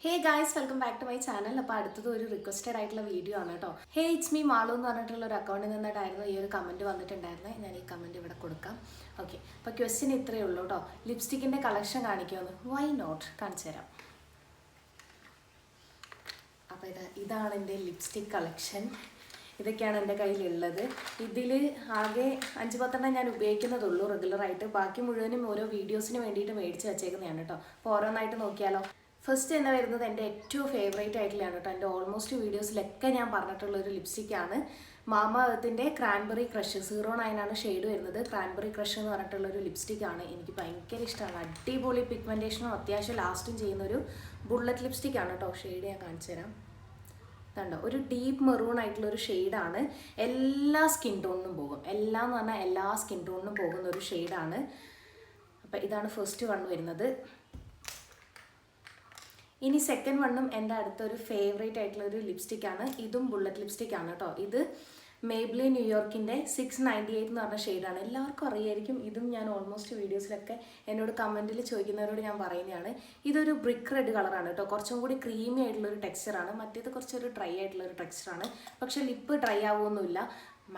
Hey guys, welcome back to my channel. അപ്പോൾ അടുത്തത് ഒരു റിക്വസ്റ്റഡ് ആയിട്ടുള്ള വീഡിയോ ആണ് കേട്ടോ. ഹേ ഇറ്റ്സ് മീ മാളു എന്ന് പറഞ്ഞിട്ടുള്ള ഒരു അക്കൗണ്ടിൽ നിന്നിട്ടായിരുന്നു ഈ ഒരു കമൻറ്റ് വന്നിട്ടുണ്ടായിരുന്നത്. ഞാൻ ഈ കമൻറ്റ് ഇവിടെ കൊടുക്കാം. ഓക്കെ, അപ്പോൾ ക്വസ്റ്റ്യൻ ഇത്രയേ ഉള്ളൂ കേട്ടോ. ലിപ്സ്റ്റിക്കിൻ്റെ കളക്ഷൻ കാണിക്കുമെന്ന്. വൈ നോട്ട്, കാണിച്ചു തരാം. അപ്പോൾ ഇതാണ് എൻ്റെ ലിപ്സ്റ്റിക് കളക്ഷൻ. ഇതൊക്കെയാണ് എൻ്റെ കയ്യിലുള്ളത്. ഇതിൽ ആകെ 5-10 ഞാൻ ഉപയോഗിക്കുന്നതുള്ളൂ റെഗുലറായിട്ട്. ബാക്കി മുഴുവനും ഓരോ വീഡിയോസിന് വേണ്ടിയിട്ട് മേടിച്ച് വെച്ചേക്കുന്നതാണ് കേട്ടോ. അപ്പോൾ ഓരോന്നായിട്ട് നോക്കിയാലോ. ഫസ്റ്റ് തന്നെ വരുന്നത് എൻ്റെ ഏറ്റവും ഫേവറേറ്റ് ആയിട്ടുള്ളതാണ് കേട്ടോ. എൻ്റെ ഓൾമോസ്റ്റ് വീഡിയോസിലൊക്കെ ഞാൻ പറഞ്ഞിട്ടുള്ളൊരു ലിപ്സ്റ്റിക്കാണ്. മാമ എർത്തിൻ്റെ ക്രാൻബെറി ക്രഷ് 09 ഷെയ്ഡ് വരുന്നത്. ക്രാൻബെറി ക്രഷ് എന്ന് പറഞ്ഞിട്ടുള്ളൊരു ലിപ്സ്റ്റിക്കാണ്. എനിക്ക് ഭയങ്കര ഇഷ്ടമാണ്. അടിപൊളി പിഗ്മെൻറ്റേഷനും അത്യാവശ്യം ലാസ്റ്റും ചെയ്യുന്നൊരു ബുള്ളറ്റ് ലിപ്സ്റ്റിക്കാണ് കേട്ടോ. ഷെയ്ഡ് ഞാൻ കാണിച്ചു തരാം. കണ്ടോ, ഒരു ഡീപ്പ് മെറൂൺ ആയിട്ടുള്ളൊരു ഷെയ്ഡാണ്. എല്ലാ സ്കിൻ ടോണിനും പോകും. എല്ലാം എന്ന് പറഞ്ഞാൽ എല്ലാ സ്കിൻ ടോണിനും പോകുന്ന ഒരു ഷെയ്ഡാണ്. അപ്പോൾ ഇതാണ് ഫസ്റ്റ് വൺ വരുന്നത്. ഇനി സെക്കൻഡ് വണ്ണും എൻ്റെ അടുത്തൊരു ഫേവറേറ്റ് ആയിട്ടുള്ള ഒരു ലിപ്സ്റ്റിക്കാണ്. ഇതും ബുള്ളറ്റ് ലിപ്സ്റ്റിക്കാണ് കേട്ടോ. ഇത് മേബ്ലിൻ ന്യൂയോർക്കിൻ്റെ 698 എന്ന് പറഞ്ഞ ഷെയ്ഡാണ്. എല്ലാവർക്കും അറിയായിരിക്കും. ഇതും ഞാൻ ഓൾമോസ്റ്റ് വീഡിയോസിലൊക്കെ എന്നോട് കമൻറ്റിൽ ചോദിക്കുന്നവരോട് ഞാൻ പറയുന്നതാണ്. ഇതൊരു ബ്രിക്ക് റെഡ് കളറാണ് കേട്ടോ. കുറച്ചും കൂടി ക്രീമി ആയിട്ടുള്ളൊരു ടെക്സ്ചറാണ്. മറ്റേത് കുറച്ചൊരു ഡ്രൈ ആയിട്ടുള്ളൊരു ടെക്സ്ചറാണ്. പക്ഷേ ലിപ്പ് ഡ്രൈ ആവുമൊന്നുമില്ല.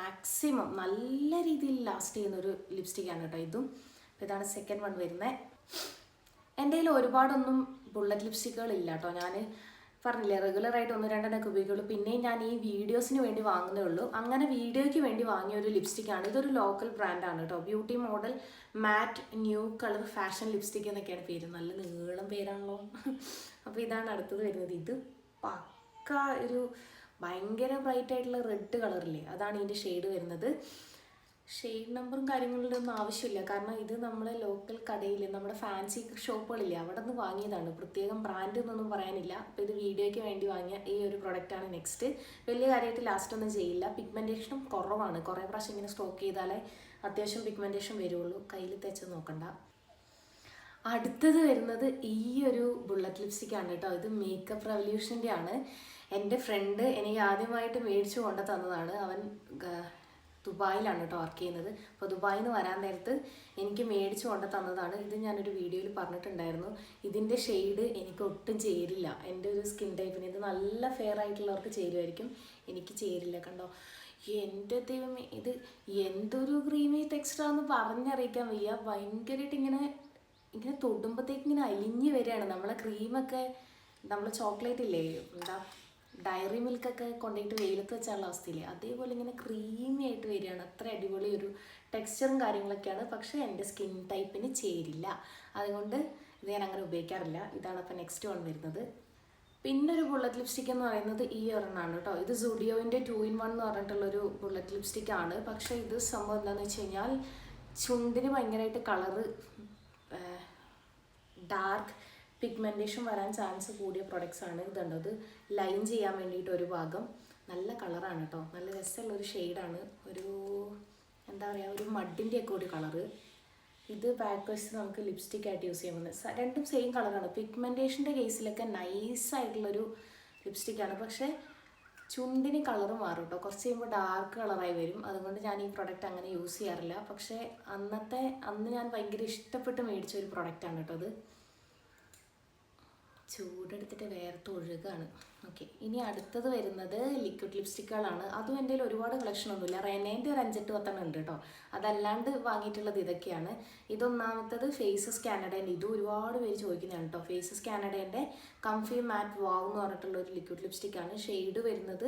മാക്സിമം നല്ല രീതിയിൽ ലാസ്റ്റ് ചെയ്യുന്നൊരു ലിപ്സ്റ്റിക്കാണ് കേട്ടോ ഇതും. അപ്പോൾ ഇതാണ് സെക്കൻഡ് വൺ വരുന്നത്. എൻ്റെ കയ്യിൽ ഒരുപാടൊന്നും ബുള്ളറ്റ് ലിപ്സ്റ്റിക്കുകളില്ല കേട്ടോ. ഞാൻ പറഞ്ഞില്ലേ, റെഗുലറായിട്ട് 1-2 ഉപയോഗിക്കുള്ളൂ. പിന്നെയും ഞാൻ ഈ വീഡിയോസിന് വേണ്ടി വാങ്ങുന്നേ ഉള്ളൂ. അങ്ങനെ വീഡിയോയ്ക്ക് വേണ്ടി വാങ്ങിയ ഒരു ലിപ്സ്റ്റിക്കാണ്. ഇതൊരു ലോക്കൽ ബ്രാൻഡാണ് കേട്ടോ. ബ്യൂട്ടി മോഡൽ മാറ്റ് ന്യൂ കളർ ഫാഷൻ ലിപ്സ്റ്റിക് എന്നൊക്കെയാണ് പേര്. നല്ല നീളം പേരാണല്ലോ. അപ്പോൾ ഇതാണ് അടുത്തത് വരുന്നത്. ഇത് പക്ക ഒരു ഭയങ്കര ബ്രൈറ്റ് ആയിട്ടുള്ള റെഡ് കളറില്ലേ, അതാണ് ഇതിൻ്റെ ഷെയ്ഡ് വരുന്നത്. ഷെയ്ഡ് നമ്പറും കാര്യങ്ങളുടെ ഒന്നും ആവശ്യമില്ല. കാരണം ഇത് നമ്മളെ ലോക്കൽ കടയിൽ, നമ്മുടെ ഫാൻസി ഷോപ്പുകളില്ലേ, അവിടെ നിന്ന് വാങ്ങിയതാണ്. പ്രത്യേകം ബ്രാൻഡ് എന്നൊന്നും പറയാനില്ല. അപ്പോൾ ഇത് വീഡിയോയ്ക്ക് വേണ്ടി വാങ്ങിയ ഈ ഒരു പ്രൊഡക്റ്റാണ്. നെക്സ്റ്റ് വലിയ കാര്യമായിട്ട് ലാസ്റ്റ് ഒന്നും ചെയ്യില്ല. പിഗ്മെൻറ്റേഷനും കുറവാണ്. കുറേ പ്രാവശ്യം ഇങ്ങനെ സ്റ്റോക്ക് ചെയ്താലേ അത്യാവശ്യം പിഗ്മെൻറ്റേഷൻ വരുള്ളൂ. കയ്യിൽ തേച്ച് നോക്കണ്ട. അടുത്തത് വരുന്നത് ഈ ഒരു ബുള്ളറ്റ് ലിപ്സ്റ്റിക്കാണ് കേട്ടോ. ഇത് മേക്കപ്പ് റെവല്യൂഷൻ്റെ ആണ്. എൻ്റെ ഫ്രണ്ട് എനിക്ക് ആദ്യമായിട്ട് മേടിച്ചു കൊണ്ട് തന്നതാണ്. അവൻ ദുബായിലാണ് കേട്ടോ വർക്ക് ചെയ്യുന്നത്. അപ്പോൾ ദുബായിൽ നിന്ന് വരാൻ നേരത്ത് എനിക്ക് മേടിച്ചു കൊണ്ട് തന്നതാണ്. ഇത് ഞാനൊരു വീഡിയോയിൽ പറഞ്ഞിട്ടുണ്ടായിരുന്നു. ഇതിൻ്റെ ഷെയ്ഡ് എനിക്ക് ഒട്ടും ചേരില്ല എൻ്റെ ഒരു സ്കിൻ ടൈപ്പിന്. ഇത് നല്ല ഫെയർ ആയിട്ടുള്ളവർക്ക് ചേരുമായിരിക്കും, എനിക്ക് ചേരില്ല. കണ്ടോ, എൻ്റെ ദൈവമേ, ഇത് എന്തൊരു ക്രീമി ടെക്സ്ചറാന്ന് പറഞ്ഞറിയിക്കാൻ വയ്യ. ഭയങ്കരമായിട്ട് ഇങ്ങനെ തൊടുമ്പോഴത്തേക്ക് ഇങ്ങനെ അലിഞ്ഞ് വരികയാണ്. നമ്മളെ ക്രീമൊക്കെ, നമ്മൾ ചോക്ലേറ്റ് ഇല്ലേ, എന്താ ഡയറി മിൽക്കൊക്കെ കൊണ്ടുപോയിട്ട് വെയിലത്ത് വെച്ചാലുള്ള അവസ്ഥയില്ലേ, അതേപോലെ ഇങ്ങനെ ക്രീമി ആയിട്ട് വരികയാണ്. അത്ര അടിപൊളി ഒരു ടെക്സ്ചറും കാര്യങ്ങളൊക്കെയാണ്. പക്ഷേ എൻ്റെ സ്കിൻ ടൈപ്പിന് ചേരില്ല. അതുകൊണ്ട് ഇത് ഞാൻ അങ്ങനെ ഉപയോഗിക്കാറില്ല. ഇതാണ് അപ്പോൾ നെക്സ്റ്റ് വൺ വരുന്നത്. പിന്നെ ഒരു ബുള്ളറ്റ് ലിപ്സ്റ്റിക് എന്ന് പറയുന്നത് ഈ ഒരെണ്ണമാണ് കേട്ടോ. ഇത് സുഡിയോവിൻ്റെ 2-in-1 എന്ന് പറഞ്ഞിട്ടുള്ളൊരു ബുള്ളറ്റ് ലിപ്സ്റ്റിക്കാണ്. പക്ഷേ ഇത് സംഭവം എന്താണെന്ന് വെച്ച് കഴിഞ്ഞാൽ ചുണ്ടിന് ഭയങ്കരമായിട്ട് കളറ് ഡാർക്ക് പിഗ്മെൻറ്റേഷൻ വരാൻ ചാൻസ് കൂടിയ പ്രൊഡക്ട്സ് ആണ്. ഇതുണ്ട്, അത് ലൈൻ ചെയ്യാൻ വേണ്ടിയിട്ട് ഒരു ഭാഗം. നല്ല കളറാണ് കേട്ടോ. നല്ല രസമുള്ളൊരു ഷെയ്ഡാണ്. ഒരു എന്താ പറയുക, ഒരു മഡിൻ്റെയൊക്കെ ഒരു കളറ്. ഇത് ബാക്ക് വശത്ത് നമുക്ക് ലിപ്സ്റ്റിക് ആയിട്ട് യൂസ് ചെയ്യാൻ പറ്റുന്നത്. രണ്ടും സെയിം കളറാണ്. പിഗ്മെൻറ്റേഷൻ്റെ കേസിലൊക്കെ നൈസായിട്ടുള്ളൊരു ലിപ്സ്റ്റിക്കാണ്. പക്ഷേ ചുണ്ടിന് കളറ് മാറും കേട്ടോ. കുറച്ച് കഴിയുമ്പോൾ ഡാർക്ക് കളറായി വരും. അതുകൊണ്ട് ഞാൻ ഈ പ്രൊഡക്റ്റ് അങ്ങനെ യൂസ് ചെയ്യാറില്ല. പക്ഷേ അന്ന് ഞാൻ ഭയങ്കര ഇഷ്ടപ്പെട്ട് മേടിച്ച ഒരു പ്രൊഡക്റ്റാണ് കേട്ടോ അത്. ചൂടെടുത്തിട്ട് വേർത്ത് ഒഴുകാണ്. ഓക്കെ, ഇനി അടുത്തത് വരുന്നത് ലിക്വിഡ് ലിപ്സ്റ്റിക്കുകളാണ്. അതും എൻ്റെ കയ്യിൽ ഒരുപാട് കളക്ഷനൊന്നുമില്ല. റെനേൻ്റെ ഒരു 5-8 ഉണ്ട് കേട്ടോ. അതല്ലാണ്ട് വാങ്ങിയിട്ടുള്ളത് ഇതൊക്കെയാണ്. ഇതൊന്നാമത്തത് ഫേസസ് കാനഡേൻ്റെ. ഇതും ഒരുപാട് പേര് ചോദിക്കുന്നതാണ് കേട്ടോ. ഫേസസ് കാനഡേൻ്റെ കംഫി മാറ്റ് വാവ് എന്ന് പറഞ്ഞിട്ടുള്ള ഒരു ലിക്വിഡ് ലിപ്സ്റ്റിക്കാണ്. ഷെയ്ഡ് വരുന്നത്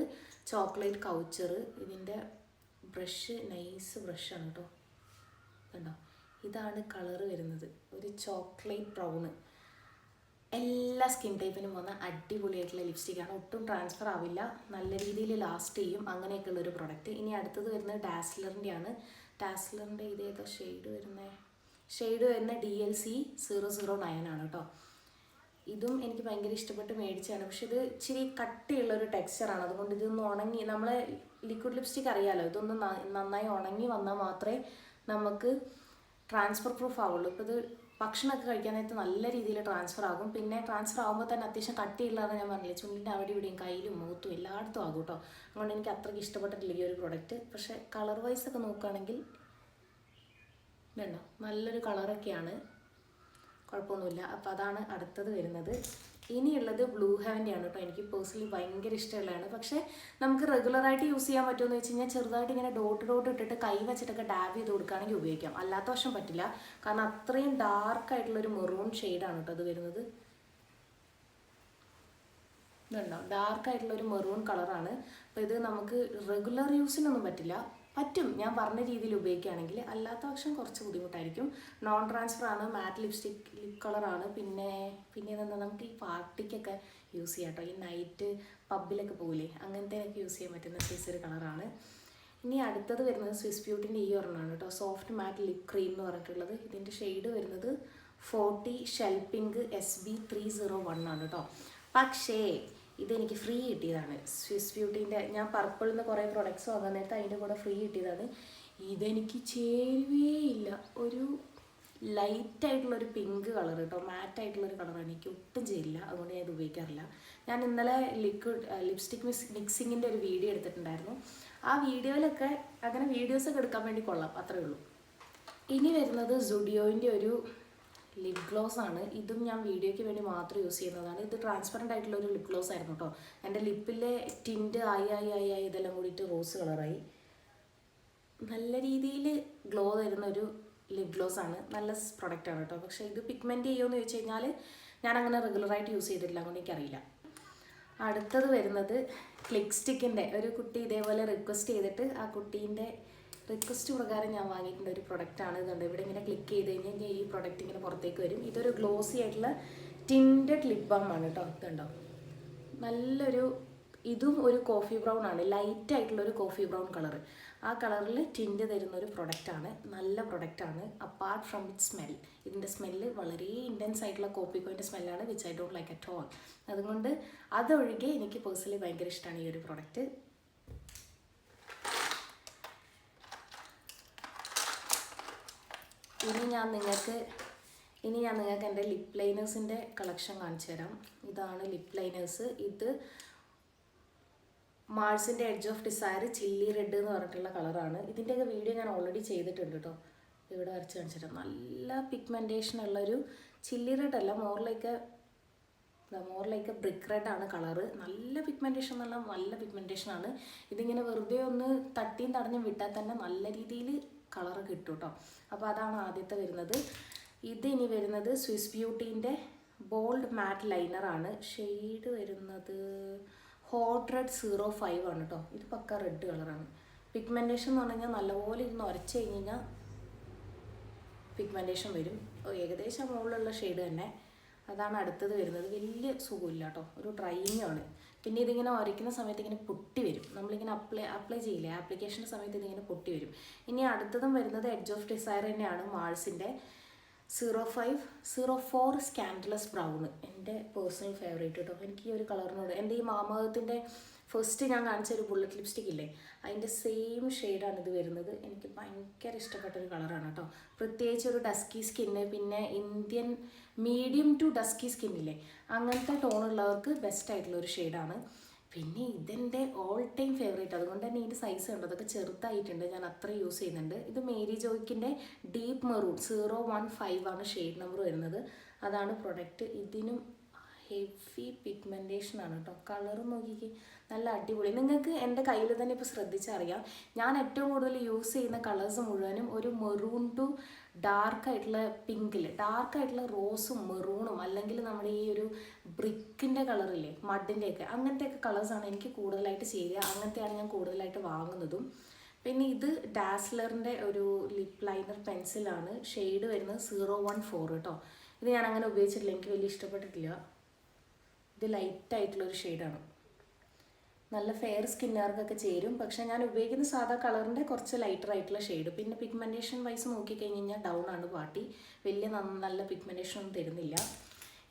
ചോക്ലേറ്റ് കൗച്ചർ. ഇതിൻ്റെ ബ്രഷ് നൈസ് ബ്രഷാണ് കേട്ടോ. കണ്ടോ, ഇതാണ് കളറ് വരുന്നത്. ഒരു ചോക്ലേറ്റ് ബ്രൗണ്. എല്ലാ സ്കിൻ ടൈപ്പിനും വന്ന അടിപൊളിയായിട്ടുള്ള ലിപ്സ്റ്റിക്കാണ്. ഒട്ടും ട്രാൻസ്ഫർ ആവില്ല. നല്ല രീതിയിൽ ലാസ്റ്റ് ചെയ്യും. അങ്ങനെയൊക്കെയുള്ളൊരു പ്രൊഡക്റ്റ്. ഇനി അടുത്തത് വരുന്നത് ഡാസ്ലറിൻ്റെ ആണ്. ഡാസ്ലറിൻ്റെ ഇതേതാ ഷെയ്ഡ് വരുന്നത് DLC 009 ആണ് കേട്ടോ. ഇതും എനിക്ക് ഭയങ്കര ഇഷ്ടപ്പെട്ട് മേടിച്ചതാണ്. പക്ഷെ ഇത് ഇച്ചിരി കട്ടിയുള്ളൊരു ടെക്സ്ചറാണ്. അതുകൊണ്ട് ഇതൊന്ന് ഉണങ്ങി, നമ്മളെ ലിക്വിഡ് ലിപ്സ്റ്റിക് അറിയാമല്ലോ, ഇതൊന്ന് നന്നായി ഉണങ്ങി വന്നാൽ മാത്രമേ നമുക്ക് ട്രാൻസ്ഫർ പ്രൂഫ് ആവുള്ളൂ. ഇപ്പോൾ ഇത് ഭക്ഷണമൊക്കെ കഴിക്കാൻ നേരത്ത് നല്ല രീതിയിൽ ട്രാൻസ്ഫർ ആകും. പിന്നെ ട്രാൻസ്ഫർ ആകുമ്പോൾ തന്നെ അത്യാവശ്യം കട്ടിയുള്ളതെന്ന് ഞാൻ പറഞ്ഞില്ലേ, ചുണ്ടിൻ്റെ അവിടെ ഇവിടെയും കയ്യിലും മുഖത്തും എല്ലായിടത്തും ആകും കേട്ടോ. അതുകൊണ്ട് എനിക്ക് അത്രയ്ക്ക് ഇഷ്ടപ്പെട്ടിട്ടില്ല ഈ ഒരു പ്രൊഡക്റ്റ്. പക്ഷേ കളർ വൈസ് ഒക്കെ നോക്കുകയാണെങ്കിൽ വേണ്ട, നല്ലൊരു കളറൊക്കെയാണ്, കുഴപ്പമൊന്നുമില്ല. അപ്പോൾ അതാണ് അടുത്തത് വരുന്നത്. ഇനിയുള്ളത് ബ്ലൂ ഹെവൻ്റെ ആണ് കേട്ടോ. എനിക്ക് പേഴ്സണലി ഭയങ്കര ഇഷ്ടമുള്ളതാണ്. പക്ഷേ നമുക്ക് റെഗുലറായിട്ട് യൂസ് ചെയ്യാൻ പറ്റുമെന്ന് വെച്ച് കഴിഞ്ഞാൽ ചെറുതായിട്ട് ഇങ്ങനെ ഡോട്ട് ഇട്ടിട്ട് കൈ വെച്ചിട്ടൊക്കെ ഡാബ് ചെയ്ത് കൊടുക്കുകയാണെങ്കിൽ ഉപയോഗിക്കാം. അല്ലാത്ത വശം പറ്റില്ല, കാരണം അത്രയും ഡാർക്കായിട്ടുള്ളൊരു മെറൂൺ ഷെയ്ഡാണ് കേട്ടോ അത് വരുന്നത്. ഇതുണ്ടോ, ഡാർക്കായിട്ടുള്ളൊരു മെറൂൺ കളറാണ്. അപ്പോൾ ഇത് നമുക്ക് റെഗുലർ യൂസിനൊന്നും പറ്റില്ല. പറ്റും ഞാൻ പറഞ്ഞ രീതിയിൽ ഉപയോഗിക്കുകയാണെങ്കിൽ, അല്ലാത്ത പക്ഷം കുറച്ച് ബുദ്ധിമുട്ടായിരിക്കും. നോൺ ട്രാൻസ്ഫർ ആണ്, മാറ്റ് ലിപ്സ്റ്റിക് ലിപ് കളറാണ്. പിന്നെ ഇതെന്താ നമുക്ക് ഈ പാർട്ടിക്കൊക്കെ യൂസ് ചെയ്യാം കേട്ടോ. ഈ നൈറ്റ് പബ്ബിലൊക്കെ പോകില്ലേ, അങ്ങനത്തേനൊക്കെ യൂസ് ചെയ്യാൻ പറ്റുന്ന സൈസ് ഒരു കളറാണ്. ഇനി അടുത്തത് വരുന്നത് സ്വിസ് ബ്യൂട്ടിൻ്റെ ഈ ഒരെണ്ണമാണ് കേട്ടോ, സോഫ്റ്റ് മാറ്റ് ലിപ് ക്രീം എന്ന് പറഞ്ഞിട്ടുള്ളത്. ഇതിൻ്റെ ഷെയ്ഡ് വരുന്നത് 40 ഷെൽ പിങ്ക് SB301 ആണ് കേട്ടോ. പക്ഷേ ഇതെനിക്ക് ഫ്രീ കിട്ടിയതാണ്. സ്വിസ് ബ്യൂട്ടീൻ്റെ ഞാൻ പർപ്പിളിൽ നിന്ന് കുറേ പ്രൊഡക്ട്സ് വാങ്ങാൻ നേരത്തെ അതിൻ്റെ കൂടെ ഫ്രീ കിട്ടിയതാണ്. ഇതെനിക്ക് ചേരുവേയില്ല. ഒരു ലൈറ്റായിട്ടുള്ളൊരു പിങ്ക് കളർ കേട്ടോ, മാറ്റായിട്ടുള്ളൊരു കളറാണ്. എനിക്ക് ഒട്ടും ചേരില്ല, അതുകൊണ്ട് ഞാൻ ഇത് ഉപയോഗിക്കാറില്ല. ഞാൻ ഇന്നലെ ലിപ്സ്റ്റിക് മിക്സിങ്ങിൻ്റെ ഒരു വീഡിയോ എടുത്തിട്ടുണ്ടായിരുന്നു. ആ വീഡിയോയിലൊക്കെ അങ്ങനെ വീഡിയോസൊക്കെ എടുക്കാൻ വേണ്ടി കൊള്ളാം, അത്രേ ഉള്ളൂ. ഇനി വരുന്നത് സുഡിയോൻ്റെ ഒരു ലിപ് ഗ്ലോസ് ആണ്. ഇതും ഞാൻ വീഡിയോയ്ക്ക് വേണ്ടി മാത്രം യൂസ് ചെയ്യുന്നതാണ്. ഇത് ട്രാൻസ്പെറൻ്റ് ആയിട്ടുള്ള ഒരു ലിപ് ഗ്ലോസ് ആയിരുന്നു കേട്ടോ. എൻ്റെ ലിപ്പിലെ ടിൻറ്റ് ആയി ഇതെല്ലാം കൂടിയിട്ട് റോസ് കളറായി. നല്ല രീതിയിൽ ഗ്ലോ തരുന്ന ഒരു ലിപ് ഗ്ലോസ് ആണ്. നല്ല പ്രൊഡക്റ്റാണ് കേട്ടോ. പക്ഷേ ഇത് പിഗ്മെൻറ്റ് ചെയ്യുമെന്ന് ചോദിച്ചു കഴിഞ്ഞാൽ ഞാൻ അങ്ങനെ റെഗുലറായിട്ട് യൂസ് ചെയ്തിട്ടില്ല, അതുകൊണ്ട് എനിക്കറിയില്ല. അടുത്തത് വരുന്നത് ക്ലിക്ക് സ്റ്റിക്കിൻ്റെ ഒരു കുട്ടി ഇതേപോലെ റിക്വസ്റ്റ് ചെയ്തിട്ട് ആ കുട്ടീൻ്റെ റിക്വസ്റ്റ് പ്രകാരം ഞാൻ വാങ്ങിയിട്ടുള്ള ഒരു പ്രൊഡക്റ്റാണ്. ഇതുണ്ട്, ഇവിടെ ഇങ്ങനെ ക്ലിക്ക് ചെയ്ത് കഴിഞ്ഞാൽ ഈ പ്രൊഡക്റ്റ് ഇങ്ങനെ പുറത്തേക്ക് വരും. ഇതൊരു ഗ്ലോസി ആയിട്ടുള്ള ടിൻറ്റഡ് ലിപ് ബാം ആണ് കേട്ടോ. ഇതുണ്ടോ, നല്ലൊരു, ഇതും ഒരു കോഫി ബ്രൗൺ ആണ്, ലൈറ്റ് ആയിട്ടുള്ളൊരു കോഫി ബ്രൗൺ കളർ. ആ കളറിൽ ടിൻറ്റ് തരുന്ന ഒരു പ്രൊഡക്റ്റാണ്. നല്ല പ്രൊഡക്റ്റാണ്. അപ്പാർട്ട് ഫ്രം ഇറ്റ് സ്മെൽ, ഇതിൻ്റെ സ്മെല്ല് വളരെ ഇൻറ്റൻസ് ആയിട്ടുള്ള കോപ്പിക്കോയിൻ്റെ സ്മെല്ലാണ്, which I don't like at all. അതുകൊണ്ട് അതൊഴികെ എനിക്ക് പേഴ്സണലി ഭയങ്കര ഇഷ്ടമാണ് ഈ ഒരു പ്രൊഡക്റ്റ്. ഇനി ഞാൻ നിങ്ങൾക്ക് എൻ്റെ ലിപ്പ് ലൈനേഴ്സിൻ്റെ കളക്ഷൻ കാണിച്ചു തരാം. ഇതാണ് ലിപ്പ് ലൈനേഴ്സ്. ഇത് മാൾസിൻ്റെ edge of desire chilli red എന്ന് പറഞ്ഞിട്ടുള്ള കളറാണ്. ഇതിൻ്റെയൊക്കെ വീഡിയോ ഞാൻ ഓൾറെഡി ചെയ്തിട്ടുണ്ട് കേട്ടോ. ഇവിടെ വരച്ച് കാണിച്ചു തരാം. നല്ല പിഗ്മെൻറ്റേഷൻ ഉള്ളൊരു ചില്ലി റെഡ് അല്ല, മോർ ലൈക്ക് ബ്രിക്ക് റെഡ് ആണ് കളറ്. നല്ല പിഗ്മെൻറ്റേഷൻ എന്നല്ല, നല്ല പിഗ്മെൻറ്റേഷനാണ്. ഇതിങ്ങനെ വെറുതെ ഒന്ന് തട്ടിയും തടഞ്ഞും വിട്ടാൽ തന്നെ നല്ല രീതിയിൽ കളറ് കിട്ടും കേട്ടോ. അപ്പോൾ അതാണ് ആദ്യത്തെ വരുന്നത്. ഇത് ഇനി വരുന്നത് സ്വിസ് ബ്യൂട്ടീൻ്റെ ബോൾഡ് മാറ്റ് ലൈനറാണ്. ഷെയ്ഡ് വരുന്നത് ഹോട്ട് റെഡ് 05 ആണ് കേട്ടോ. ഇത് പക്ക റെഡ് കളറാണ്. പിഗ്മെൻറ്റേഷൻ എന്ന് പറഞ്ഞു കഴിഞ്ഞാൽ നല്ലപോലെ ഇരുന്ന് ഉരച്ച് കഴിഞ്ഞ് കഴിഞ്ഞാൽ പിഗ്മെൻറ്റേഷൻ വരും. ഏകദേശം മുകളിലുള്ള ഷെയ്ഡ് തന്നെ. അതാണ് അടുത്തത് വരുന്നത്. വലിയ സുഖമില്ല കേട്ടോ, ഒരു ഡ്രൈയിങ് ആണ്. പിന്നെ ഇതിങ്ങനെ ഉരയ്ക്കുന്ന സമയത്ത് ഇങ്ങനെ പൊട്ടി വരും. നമ്മളിങ്ങനെ അപ്ലൈ ചെയ്യില്ലേ, ആപ്ലിക്കേഷൻ്റെ സമയത്ത് ഇതിങ്ങനെ പൊട്ടി വരും. ഇനി അടുത്തതും വരുന്നത് എഡ്ജ് ഓഫ് ഡിസയർ തന്നെയാണ്, മാൾസിൻ്റെ 04 സ്കാൻഡലസ് ബ്രൗൺ. എൻ്റെ പേഴ്സണൽ ഫേവറേറ്റ് കേട്ടോ. എനിക്ക് ഈ ഒരു കളറിനോട്, എൻ്റെ ഈ മാമകത്തിൻ്റെ ഫസ്റ്റ് ഞാൻ കാണിച്ച ഒരു ബുള്ളറ്റ് ലിപ്സ്റ്റിക് ഇല്ലേ, അതിൻ്റെ സെയിം ഷെയ്ഡാണ് ഇത് വരുന്നത്. എനിക്ക് ഭയങ്കര ഇഷ്ടപ്പെട്ടൊരു കളറാണ് കേട്ടോ. പ്രത്യേകിച്ച് ഒരു ഡസ്കി സ്കിന്ന്, പിന്നെ ഇന്ത്യൻ മീഡിയം ടു ഡസ്കി സ്കിന്നില്ലേ, അങ്ങനത്തെ ടോണുള്ളവർക്ക് ബെസ്റ്റ് ആയിട്ടുള്ളൊരു ഷെയ്ഡാണ്. പിന്നെ ഇതെൻ്റെ ഓൾ ടൈം ഫേവറേറ്റ്. അതുകൊണ്ട് തന്നെ ഇതിൻ്റെ സൈസ് ഉണ്ട്, അതൊക്കെ ചെറുതായിട്ടുണ്ട്, ഞാൻ അത്ര യൂസ് ചെയ്യുന്നുണ്ട്. ഇത് മേരി ജോയ്ക്കിൻ്റെ ഡീപ്പ് മെറൂൺ 015 ആണ് ഷെയ്ഡ് നമ്പർ വരുന്നത്. അതാണ് പ്രൊഡക്റ്റ്. ഇതിനും ഹെവി പിഗ്മെൻറ്റേഷൻ ആണ് കേട്ടോ. കളർ നോക്കിക്കേ, നല്ല അടിപൊളി. നിങ്ങൾക്ക് എൻ്റെ കയ്യിൽ തന്നെ ഇപ്പോൾ ശ്രദ്ധിച്ചറിയാം, ഞാൻ ഏറ്റവും കൂടുതൽ യൂസ് ചെയ്യുന്ന കളേഴ്സ് മുഴുവനും ഒരു മെറൂൺ ടു ഡാർക്കായിട്ടുള്ള പിങ്കിൽ, ഡാർക്കായിട്ടുള്ള റോസും മെറൂണും, അല്ലെങ്കിൽ നമ്മുടെ ഈ ഒരു ബ്രിക്കിൻ്റെ കളറില്ലേ, മഡിൻ്റെയൊക്കെ, അങ്ങനത്തെയൊക്കെ കളേഴ്സാണ് എനിക്ക് കൂടുതലായിട്ട് ചേരുക. അങ്ങനത്തെയാണ് ഞാൻ കൂടുതലായിട്ട് വാങ്ങുന്നതും. പിന്നെ ഇത് ഡാസ്ലറിൻ്റെ ഒരു ലിപ്പ് ലൈനർ പെൻസിലാണ്. ഷെയ്ഡ് വരുന്നത് 014 കേട്ടോ. ഇത് ഞാൻ അങ്ങനെ ഉപയോഗിച്ചിട്ടില്ല, എനിക്ക് വലിയ ഇഷ്ടപ്പെട്ടിട്ടില്ല. ഇത് ലൈറ്റായിട്ടുള്ളൊരു ഷെയ്ഡാണ്, നല്ല ഫെയർ സ്കിന്നുകാർക്കൊക്കെ ചേരും. പക്ഷേ ഞാൻ ഉപയോഗിക്കുന്ന സാധാ കളറിൻ്റെ കുറച്ച് ലൈറ്റർ ആയിട്ടുള്ള ഷെയ്ഡ്. പിന്നെ പിഗ്മെൻറ്റേഷൻ വൈസ് നോക്കിക്കഴിഞ്ഞ് കഴിഞ്ഞാൽ ഡൗൺ ആണ് പാർട്ടി, വലിയ നല്ല പിഗ്മെൻറ്റേഷൻ ഒന്നും തരുന്നില്ല.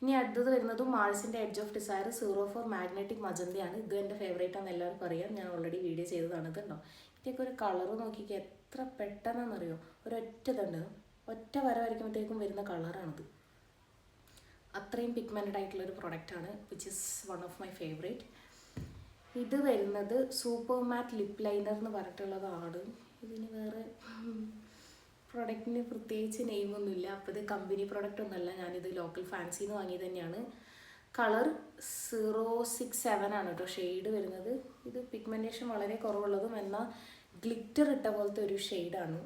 ഇനി അടുത്തത് വരുന്നതും മാൾസിൻ്റെ എഡ്ജ് ഓഫ് ഡിസയർ 04 മാഗ്നറ്റിക് മജന്തയാണ്. ഇത് എൻ്റെ ഫേവറേറ്റ് ആണെന്ന് എല്ലാവർക്കും അറിയാം, ഞാൻ ഓൾറെഡി വീഡിയോ ചെയ്തതാണ്. ഇതുണ്ടോ, ഇതിൻ്റെയൊക്കെ ഒരു കളർ നോക്കിക്കുക, എത്ര പെട്ടെന്നാണെന്നറിയോ, ഒരൊറ്റ ഒറ്റ വര വരയ്ക്കുമ്പോഴത്തേക്കും വരുന്ന കളറാണിത്. അത്രയും പിഗ്മെൻറ്റഡ് ആയിട്ടുള്ളൊരു പ്രൊഡക്റ്റാണ്, which is one of my favourite. ഇത് വരുന്നത് സൂപ്പർ മാറ്റ് ലിപ്പ് ലൈനർ എന്ന് പറഞ്ഞിട്ടുള്ളതാണ്. ഇതിന് വേറെ പ്രൊഡക്റ്റിന് പ്രത്യേകിച്ച് നെയിമൊന്നുമില്ല. അപ്പോൾ ഇത് കമ്പനി പ്രൊഡക്റ്റ് ഒന്നുമല്ല, ഞാനിത് ലോക്കൽ ഫാൻസിന്ന് വാങ്ങിയത് തന്നെയാണ്. കളർ 067 ആണ് കേട്ടോ ഷെയ്ഡ് വരുന്നത്. ഇത് പിഗ്മെൻറ്റേഷൻ വളരെ കുറവുള്ളതും എന്നാൽ ഗ്ലിറ്റർ ഇട്ട പോലത്തെ ഒരു ഷെയ്ഡാണ്.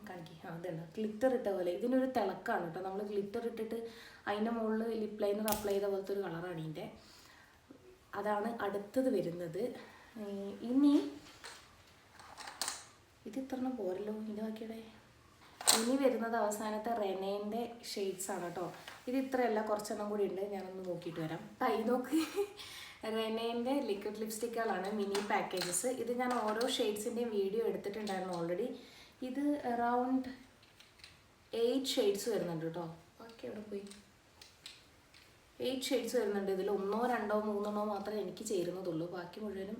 കാണിക്കുക അതുണ്ട് ഗ്ലിറ്റർ ഇട്ട പോലെ. ഇതിനൊരു തിളക്കാണ് കേട്ടോ. നമ്മൾ ഗ്ലിറ്റർ ഇട്ടിട്ട് അതിൻ്റെ മുകളിൽ ലിപ് ലൈനർ അപ്ലൈ ചെയ്ത പോലത്തെ ഒരു കളറാണ് ഇതിൻ്റെ. അതാണ് അടുത്തത് വരുന്നത്. ഇനി ഇത് ഇത്രണ്ണം പോരല്ലോ, ഇത് ബാക്കിയുടെ. ഇനി വരുന്നത് അവസാനത്തെ റെനേൻ്റെ ഷെയ്ഡ്സാണ് കേട്ടോ. ഇത് ഇത്രയല്ല, കുറച്ചെണ്ണം കൂടി ഉണ്ട്, ഞാനൊന്ന് നോക്കിയിട്ട് വരാം. കൈ നോക്ക്. റെനേൻ്റെ ലിക്വിഡ് ലിപ്സ്റ്റിക്കുകളാണ് മിനി പാക്കേജസ്. ഇത് ഞാൻ ഓരോ ഷെയ്ഡ്സിൻ്റെയും വീഡിയോ എടുത്തിട്ടുണ്ടായിരുന്നു ഓൾറെഡി. ഇത് അറൗണ്ട് 8 ഷെയ്ഡ്സ് വരുന്നുണ്ട് കേട്ടോ. ബാക്കി എവിടെ പോയി? 8 ഷെയ്ഡ്സ് വരുന്നുണ്ട്. ഇതിൽ 1, 2, 3 മാത്രമേ എനിക്ക് ചേരുന്നതുള്ളൂ. ബാക്കി മുഴുവനും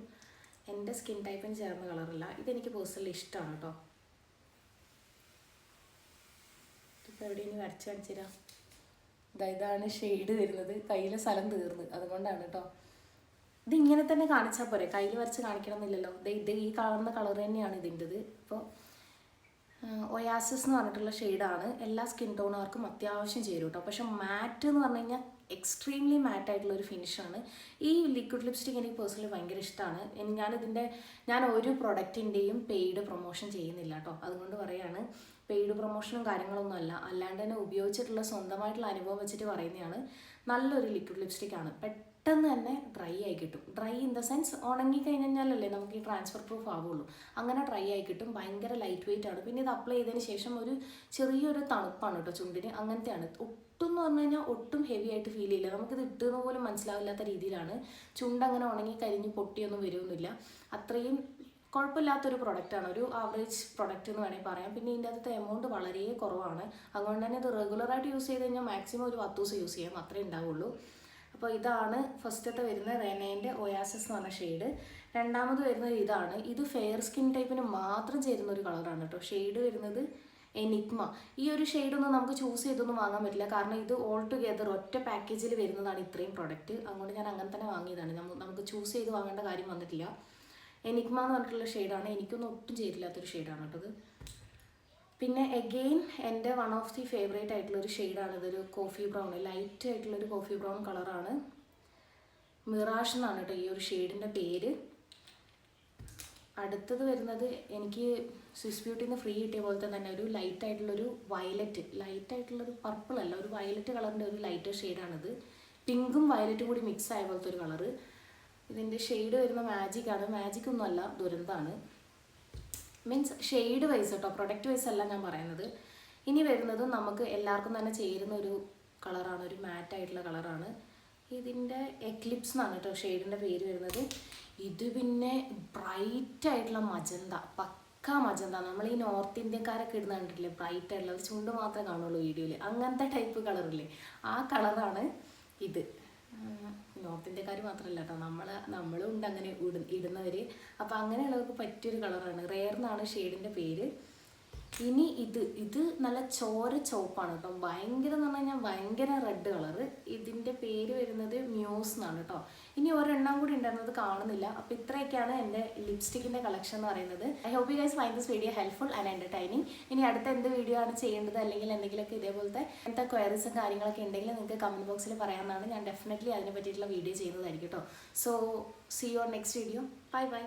എൻ്റെ സ്കിൻ ടൈപ്പിന് ചേർന്ന കളറില്ല. ഇതെനിക്ക് പേഴ്സണലി ഇഷ്ടമാണ് കേട്ടോ. ഇതിപ്പോൾ എവിടെ ഇനി വരച്ച് കാണിച്ചു തരാം. ഇതാണ് ഷെയ്ഡ് വരുന്നത്. കയ്യിലെ സ്ഥലം തീർന്ന്, അതുകൊണ്ടാണ് കേട്ടോ. ഇതിങ്ങനെ തന്നെ കാണിച്ചാൽ പോരെ, കയ്യിൽ വരച്ച് കാണിക്കണം എന്നില്ലല്ലോ. ഇത് ഈ കാണുന്ന കളർ തന്നെയാണ് ഇതിൻ്റെത്. ഇപ്പോൾ ഒയാസിസ് എന്ന് പറഞ്ഞിട്ടുള്ള ഷെയ്ഡാണ്. എല്ലാ സ്കിൻ ടോണുകാർക്കും അത്യാവശ്യം ചേരും കേട്ടോ. പക്ഷെ മാറ്റ് എന്ന് പറഞ്ഞു കഴിഞ്ഞാൽ എക്സ്ട്രീംലി മാറ്റായിട്ടുള്ളൊരു ഫിനിഷാണ്. ഈ ലിക്വിഡ് ലിപ്സ്റ്റിക് എനിക്ക് പേഴ്സണലി ഭയങ്കര ഇഷ്ടമാണ്. ഞാൻ ഒരു പ്രൊഡക്റ്റിൻ്റെയും പെയ്ഡ് പ്രൊമോഷൻ ചെയ്യുന്നില്ല കേട്ടോ. അതുകൊണ്ട് പറയുകയാണ്, പെയ്ഡ് പ്രൊമോഷനും കാര്യങ്ങളൊന്നും അല്ല, അല്ലാണ്ട് തന്നെ ഉപയോഗിച്ചിട്ടുള്ള സ്വന്തമായിട്ടുള്ള അനുഭവം വെച്ചിട്ട് പറയുന്നതാണ്. നല്ലൊരു ലിക്വിഡ് ലിപ്സ്റ്റിക്കാണ്. പെട്ടെന്ന് തന്നെ ഡ്രൈ ആയി കിട്ടും. ഡ്രൈ ഇൻ ദ സെൻസ് ഉണങ്ങി കഴിഞ്ഞാലല്ലേ നമുക്ക് ഈ ട്രാൻസ്ഫർ പ്രൂഫ് ആവുള്ളൂ. അങ്ങനെ ഡ്രൈ ആയി കിട്ടും. ഭയങ്കര ലൈറ്റ് വെയിറ്റ് ആണ്. പിന്നെ ഇത് അപ്ലൈ ചെയ്തതിന് ശേഷം ഒരു ചെറിയൊരു തണുപ്പാണ് കേട്ടോ ചുണ്ടിന്. അങ്ങനത്തെയാണ്. ഒട്ടും എന്ന് പറഞ്ഞു കഴിഞ്ഞാൽ ഒട്ടും ഹെവി ആയിട്ട് ഫീൽ ചെയ്യില്ല. നമുക്കിത് ഇട്ടെന്ന് പോലും മനസ്സിലാവില്ലാത്ത രീതിയിലാണ്. ചുണ്ട് അങ്ങനെ ഉണങ്ങി കരിഞ്ഞ് പൊട്ടിയൊന്നും വരുമൊന്നുമില്ല. അത്രയും കുഴപ്പമില്ലാത്തൊരു പ്രൊഡക്റ്റാണ്. ഒരു ആവറേജ് പ്രൊഡക്റ്റ് എന്ന് വേണമെങ്കിൽ പറയാം. പിന്നെ ഇതിൻ്റെ അകത്തെ എമൗണ്ട് വളരെ കുറവാണ്. അതുകൊണ്ട് തന്നെ ഇത് റെഗുലറായിട്ട് യൂസ് ചെയ്ത് കഴിഞ്ഞാൽ മാക്സിമം ഒരു 10 ദിവസം യൂസ് ചെയ്യാം, അത്രേ ഉണ്ടാവുള്ളൂ. അപ്പോൾ ഇതാണ് ഫസ്റ്റത്തെ വരുന്ന റെനേൻ്റെ ഒയാസിസ് എന്ന് പറഞ്ഞ ഷെയ്ഡ്. രണ്ടാമത് വരുന്നത് ഇതാണ്. ഇത് ഫെയർ സ്കിൻ ടൈപ്പിന് മാത്രം ചേരുന്ന ഒരു കളറാണ് കേട്ടോ. ഷെയ്ഡ് വരുന്നത് എനിഗ്മ. ഈ ഒരു ഷെയ്ഡൊന്നും നമുക്ക് ചൂസ് ചെയ്തൊന്നും വാങ്ങാൻ പറ്റില്ല, കാരണം ഇത് ഓൾ ടുഗെദർ ഒറ്റ പാക്കേജിൽ വരുന്നതാണ് ഇത്രയും പ്രൊഡക്റ്റ്. അതുകൊണ്ട് ഞാൻ അങ്ങനെ തന്നെ വാങ്ങിയതാണ്. നമുക്ക് ചൂസ് ചെയ്ത് വാങ്ങേണ്ട കാര്യം വന്നിട്ടില്ല. എനിഗ്മ എന്ന് പറഞ്ഞിട്ടുള്ള ഷെയ്ഡാണ്. എനിക്കൊന്നും ഒട്ടും ചേരില്ലാത്തൊരു ഷെയ്ഡാണ് കേട്ടത്. പിന്നെ എഗെയിൻ എൻ്റെ വൺ ഓഫ് ദി ഫേവറേറ്റ് ആയിട്ടുള്ളൊരു ഷെയ്ഡാണ്. ഇതൊരു കോഫി ബ്രൗൺ, ലൈറ്റ് ആയിട്ടുള്ളൊരു കോഫി ബ്രൗൺ കളറാണ്. മിറാഷ് എന്നാണ് കേട്ടോ ഈ ഒരു ഷെയ്ഡിൻ്റെ പേര്. അടുത്തത് വരുന്നത് എനിക്ക് സ്വിസ് ബ്യൂട്ടിയിൽ നിന്ന് ഫ്രീ കിട്ടിയ പോലത്തെ തന്നെ ഒരു ലൈറ്റ് ആയിട്ടുള്ളൊരു ലൈറ്റായിട്ടുള്ളൊരു പർപ്പിൾ അല്ല, ഒരു വയലറ്റ് കളറിൻ്റെ ഒരു ലൈറ്റ് ഷെയ്ഡാണിത്. പിങ്കും വയലറ്റും കൂടി മിക്സ് ആയ പോലത്തെ ഒരു കളറ്. ഇതിൻ്റെ ഷെയ്ഡ് വരുന്ന മാജിക്കാണ്. മാജിക് ഒന്നും അല്ല, ദുരന്താണ്. മീൻസ് ഷെയ്ഡ് വൈസ് കേട്ടോ, പ്രൊഡക്റ്റ് വൈസ് അല്ല ഞാൻ പറയുന്നത്. ഇനി വരുന്നതും നമുക്ക് എല്ലാവർക്കും തന്നെ ചേരുന്ന ഒരു കളറാണ്, ഒരു മാറ്റായിട്ടുള്ള കളറാണ്. ഇതിൻ്റെ എക്ലിപ്സ് എന്നാണ് കേട്ടോ ഷെയ്ഡിൻ്റെ പേര് വരുന്നത്. ഇത് പിന്നെ ബ്രൈറ്റ് ആയിട്ടുള്ള മജന്ത, പക്ക മജന്ത. നമ്മൾ ഈ നോർത്ത് ഇന്ത്യക്കാരൊക്കെ ഇടുന്ന കണ്ടിട്ടില്ലേ, ബ്രൈറ്റ് ആയിട്ടുള്ള, ചുണ്ട് മാത്രമേ കാണുള്ളൂ വീഡിയോയിൽ, അങ്ങനത്തെ ടൈപ്പ് കളറില്ലേ, ആ കളറാണ് ഇത്. നോർത്ത് ഇന്ത്യക്കാർ മാത്രമല്ല കേട്ടോ, നമ്മളും ഉണ്ട് അങ്ങനെ ഇടുന്നവർ. അപ്പോൾ അങ്ങനെയുള്ളവർക്ക് പറ്റിയൊരു കളറാണ്. റെയർ എന്നാണ് ഷെയ്ഡിൻ്റെ പേര്. ഇനി ഇത് നല്ല ചോര ചുവപ്പാണ് കേട്ടോ. ഭയങ്കര എന്ന് പറഞ്ഞു കഴിഞ്ഞാൽ ഭയങ്കര റെഡ് കളറ്. ഇതിൻ്റെ പേര് വരുന്നത് മ്യൂസ് എന്നാണ് കേട്ടോ. ഇനി ഒരെണ്ണം കൂടി ഉണ്ടായിരുന്നത് കാണുന്നില്ല. അപ്പോൾ ഇത്രയൊക്കെയാണ് എൻ്റെ ലിപ്സ്റ്റിക്കിൻ്റെ കളക്ഷൻ എന്ന് പറയുന്നത്. I hope you guys find this video helpful and entertaining. ഇനി അടുത്ത എന്ത് വീഡിയോ ആണ് ചെയ്യേണ്ടത്, അല്ലെങ്കിൽ എന്തെങ്കിലുമൊക്കെ ഇതേപോലത്തെ എന്താ ക്വയറീസും കാര്യങ്ങളൊക്കെ ഉണ്ടെങ്കിൽ നിങ്ങൾക്ക് കമൻറ്റ് ബോക്സിൽ പറയാവുന്നതാണ്. ഞാൻ ഡെഫിനറ്റ്ലി അതിനെ പറ്റിയിട്ടുള്ള വീഡിയോ ചെയ്യുന്നതായിരിക്കും കേട്ടോ. So see you on next video. Bye by.